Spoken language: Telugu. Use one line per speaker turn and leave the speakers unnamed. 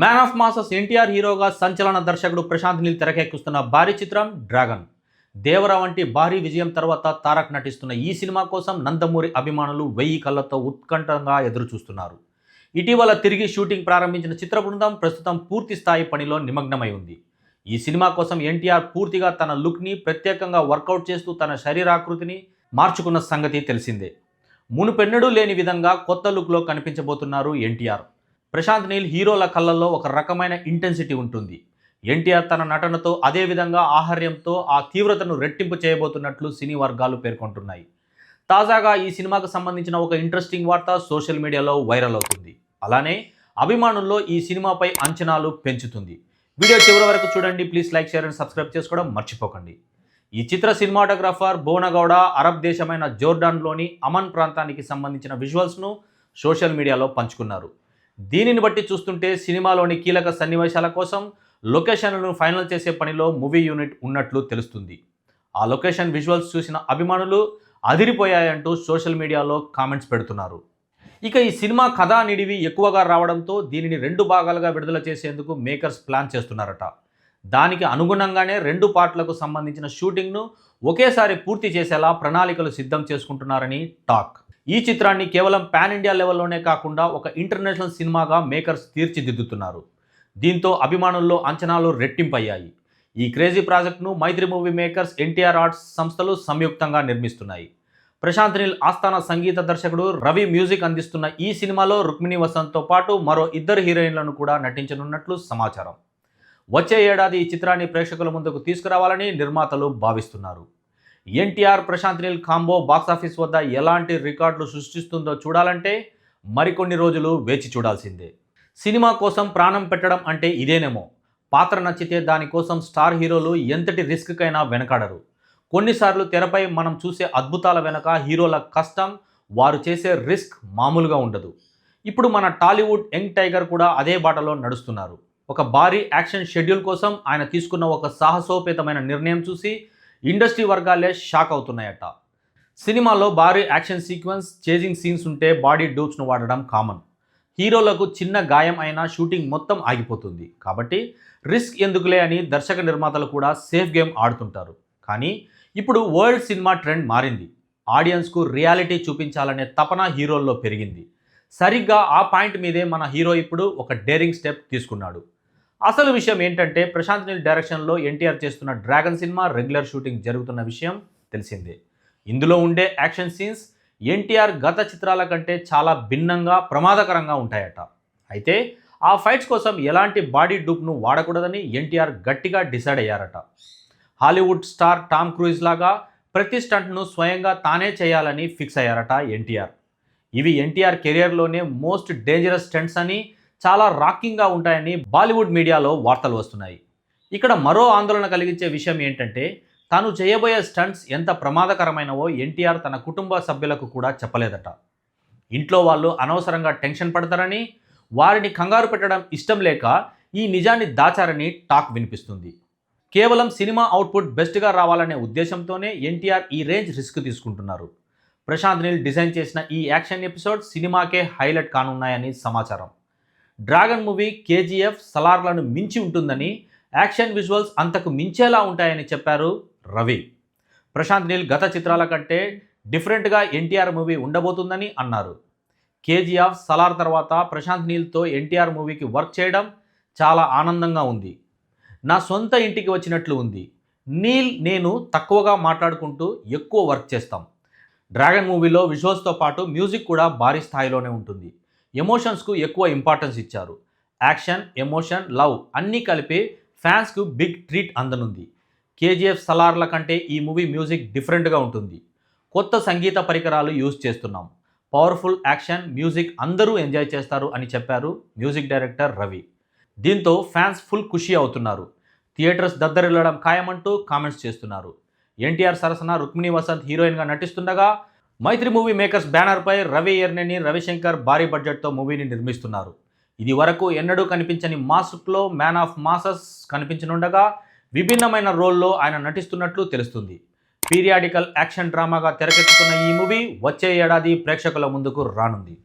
మ్యాన్ ఆఫ్ మాసెస్ ఎన్టీఆర్ హీరోగా సంచలన దర్శకుడు ప్రశాంత్ నీల్ తెరకెక్కిస్తున్న భారీ చిత్రం డ్రాగన్. దేవర వంటి భారీ విజయం తర్వాత తారక్ నటిస్తున్న ఈ సినిమా కోసం నందమూరి అభిమానులు 1000 కళ్ళతో ఉత్కంఠంగా ఎదురుచూస్తున్నారు. ఇటీవల తిరిగి షూటింగ్ ప్రారంభించిన చిత్ర బృందం ప్రస్తుతం పూర్తి స్థాయి పనిలో నిమగ్నమై ఉంది. ఈ సినిమా కోసం ఎన్టీఆర్ పూర్తిగా తన లుక్ని ప్రత్యేకంగా వర్కౌట్ చేస్తూ తన శరీరాకృతిని మార్చుకున్న సంగతి తెలిసిందే. మునుపెన్నడూ లేని విధంగా కొత్త లుక్లో కనిపించబోతున్నారు ఎన్టీఆర్. ప్రశాంత్ నీల్ హీరోల కళ్ళల్లో ఒక రకమైన ఇంటెన్సిటీ ఉంటుంది. ఎన్టీఆర్ తన నటనతో అదేవిధంగా ఆహార్యంతో ఆ తీవ్రతను రెట్టింపు చేయబోతున్నట్లు సినీ వర్గాలు పేర్కొంటున్నాయి. తాజాగా ఈ సినిమాకు సంబంధించిన ఒక ఇంట్రెస్టింగ్ వార్త సోషల్ మీడియాలో వైరల్ అవుతుంది. అలానే అభిమానుల్లో ఈ సినిమాపై అంచనాలు పెంచుతుంది. వీడియో చివరి వరకు చూడండి. Please like, share and subscribe చేసుకోవడం మర్చిపోకండి. ఈ చిత్ర సినిమాటోగ్రాఫర్ భువనగౌడ అరబ్ దేశమైన జోర్డాన్లోని అమన్ ప్రాంతానికి సంబంధించిన విజువల్స్ను సోషల్ మీడియాలో పంచుకున్నారు. దీనిని బట్టి చూస్తుంటే సినిమాలోని కీలక సన్నివేశాల కోసం లొకేషన్లను ఫైనల్ చేసే పనిలో మూవీ యూనిట్ ఉన్నట్లు తెలుస్తుంది. ఆ లొకేషన్ విజువల్స్ చూసిన అభిమానులు అదిరిపోయాయంటూ సోషల్ మీడియాలో కామెంట్స్ పెడుతున్నారు. ఇక ఈ సినిమా కథా నిడివి ఎక్కువగా రావడంతో దీనిని 2 భాగాలుగా విడుదల చేసేందుకు మేకర్స్ ప్లాన్ చేస్తున్నారట. దానికి అనుగుణంగానే 2 పార్ట్లకు సంబంధించిన షూటింగ్ను ఒకేసారి పూర్తి చేసేలా ప్రణాళికలు సిద్ధం చేసుకుంటున్నారని టాక్. ఈ చిత్రాన్ని కేవలం పాన్ ఇండియా లెవెల్లోనే కాకుండా ఒక ఇంటర్నేషనల్ సినిమాగా మేకర్స్ తీర్చిదిద్దుతున్నారు. దీంతో అభిమానుల్లో అంచనాలు రెట్టింపయ్యాయి. ఈ క్రేజీ ప్రాజెక్ట్ను మైత్రి మూవీ మేకర్స్, ఎన్టీఆర్ ఆర్ట్స్ సంస్థలు సంయుక్తంగా నిర్మిస్తున్నాయి. ప్రశాంత్ నీల్ ఆస్థాన సంగీత దర్శకుడు రవి మ్యూజిక్ అందిస్తున్న ఈ సినిమాలో రుక్మిణి వసంత్తో పాటు మరో 2 హీరోయిన్లను కూడా నటించనున్నట్లు సమాచారం. వచ్చే ఏడాది ఈ చిత్రాన్ని ప్రేక్షకుల ముందుకు తీసుకురావాలని నిర్మాతలు భావిస్తున్నారు. ఎన్టీఆర్ ప్రశాంత్ నీల్ కాంబో బాక్సాఫీస్ వద్ద ఎలాంటి రికార్డులు సృష్టిస్తుందో చూడాలంటే మరికొన్ని రోజులు వేచి చూడాల్సిందే. సినిమా కోసం ప్రాణం పెట్టడం అంటే ఇదేనేమో. పాత్ర నచ్చితే దానికోసం స్టార్ హీరోలు ఎంతటి రిస్క్కైనా వెనకాడరు. కొన్నిసార్లు తెరపై మనం చూసే అద్భుతాల వెనక హీరోల కష్టం, వారు చేసే రిస్క్ మామూలుగా ఉండదు. ఇప్పుడు మన టాలీవుడ్ యంగ్ టైగర్ కూడా అదే బాటలో నడుస్తున్నారు. ఒక భారీ యాక్షన్ షెడ్యూల్ కోసం ఆయన తీసుకున్న ఒక సాహసోపేతమైన నిర్ణయం చూసి ఇండస్ట్రీ వర్గాలే షాక్ అవుతున్నాయట. సినిమాలో భారీ యాక్షన్ సీక్వెన్స్, చేజింగ్ సీన్స్ ఉంటే బాడీ డూప్స్ను వాడడం కామన్. హీరోలకు చిన్న గాయం అయినా షూటింగ్ మొత్తం ఆగిపోతుంది. కాబట్టి రిస్క్ ఎందుకులే అని దర్శక నిర్మాతలు కూడా సేఫ్ గేమ్ ఆడుతుంటారు. కానీ ఇప్పుడు వరల్డ్ సినిమా ట్రెండ్ మారింది. ఆడియన్స్కు రియాలిటీ చూపించాలనే తపన హీరోల్లో పెరిగింది. సరిగ్గా ఆ పాయింట్ మీదే మన హీరో ఇప్పుడు ఒక డేరింగ్ స్టెప్ తీసుకున్నాడు. అసలు విషయం ఏంటంటే ప్రశాంత్ నీల్ డైరెక్షన్లో ఎన్టీఆర్ చేస్తున్న డ్రాగన్ సినిమా రెగ్యులర్ షూటింగ్ జరుగుతున్న విషయం తెలిసిందే. ఇందులో ఉండే యాక్షన్ సీన్స్ ఎన్టీఆర్ గత చిత్రాల కంటే చాలా భిన్నంగా, ప్రమాదకరంగా ఉంటాయట. అయితే ఆ ఫైట్స్ కోసం ఎలాంటి బాడీ డూప్ను వాడకూడదని ఎన్టీఆర్ గట్టిగా డిసైడ్ అయ్యారట. హాలీవుడ్ స్టార్ టామ్ క్రూజ్ లాగా ప్రతి స్టంట్ను స్వయంగా తానే చేయాలని ఫిక్స్ అయ్యారట ఎన్టీఆర్. ఇవి ఎన్టీఆర్ కెరియర్లోనే మోస్ట్ డేంజరస్ స్టంట్స్ అని, చాలా రాకింగ్గా ఉంటాయని బాలీవుడ్ మీడియాలో వార్తలు వస్తున్నాయి. ఇక్కడ మరో ఆందోళన కలిగించే విషయం ఏంటంటే తాను చేయబోయే స్టంట్స్ ఎంత ప్రమాదకరమైనవో ఎన్టీఆర్ తన కుటుంబ సభ్యులకు కూడా చెప్పలేదట. ఇంట్లో వాళ్ళు అనవసరంగా టెన్షన్ పడతారని, వారిని కంగారు పెట్టడం ఇష్టం లేక ఈ నిజాన్ని దాచారని టాక్ వినిపిస్తుంది. కేవలం సినిమా అవుట్పుట్ బెస్ట్గా రావాలనే ఉద్దేశంతోనే ఎన్టీఆర్ ఈ రేంజ్ రిస్క్ తీసుకుంటున్నారు. ప్రశాంత్ నీల్ డిజైన్ చేసిన ఈ యాక్షన్ ఎపిసోడ్ సినిమాకే హైలైట్ కానున్నాయని సమాచారం. డ్రాగన్ మూవీ కేజీఎఫ్, సలార్లను మించి ఉంటుందని, యాక్షన్ విజువల్స్ అంతకు మించేలా ఉంటాయని చెప్పారు రవి. ప్రశాంత్ నీల్ గత చిత్రాల కంటే డిఫరెంట్గా ఎన్టీఆర్ మూవీ ఉండబోతుందని అన్నారు. కేజీఎఫ్, సలార్ తర్వాత ప్రశాంత్ నీల్తో ఎన్టీఆర్ మూవీకి వర్క్ చేయడం చాలా ఆనందంగా ఉంది. నా సొంత ఇంటికి వచ్చినట్లు ఉంది. నీల్, నేను తక్కువగా మాట్లాడుకుంటూ ఎక్కువ వర్క్ చేస్తాం. డ్రాగన్ మూవీలో విజువల్స్తో పాటు మ్యూజిక్ కూడా భారీ స్థాయిలోనే ఉంటుంది. ఎమోషన్స్కు ఎక్కువ ఇంపార్టెన్స్ ఇచ్చారు. యాక్షన్, ఎమోషన్, లవ్ అన్నీ కలిపి ఫ్యాన్స్కు బిగ్ ట్రీట్ అందనుంది. కేజీఎఫ్, సలార్ల కంటే ఈ మూవీ మ్యూజిక్ డిఫరెంట్గా ఉంటుంది. కొత్త సంగీత పరికరాలు యూజ్ చేస్తున్నాం. పవర్ఫుల్ యాక్షన్, మ్యూజిక్ అందరూ ఎంజాయ్ చేస్తారు అని చెప్పారు మ్యూజిక్ డైరెక్టర్ రవి. దీంతో ఫ్యాన్స్ ఫుల్ ఖుషి అవుతున్నారు. థియేటర్స్ దద్దరిల్లడం ఖాయమంటూ కామెంట్స్ చేస్తున్నారు. ఎన్టీఆర్ సరసన రుక్మిణి వసంత్ హీరోయిన్గా నటిస్తుండగా మైత్రి మూవీ మేకర్స్ బ్యానర్పై రవి ఎర్నేని, రవిశంకర్ భారీ బడ్జెట్తో మూవీని నిర్మిస్తున్నారు. ఇది వరకు ఎన్నడూ కనిపించని మాస్క్లో మ్యాన్ ఆఫ్ మాసెస్ కనిపించనుండగా విభిన్నమైన రోల్లో ఆయన నటిస్తున్నట్లు తెలుస్తుంది. పీరియాడికల్ యాక్షన్ డ్రామాగా తెరకెక్కుతున్న ఈ మూవీ వచ్చే ఏడాది ప్రేక్షకుల ముందుకు రానుంది.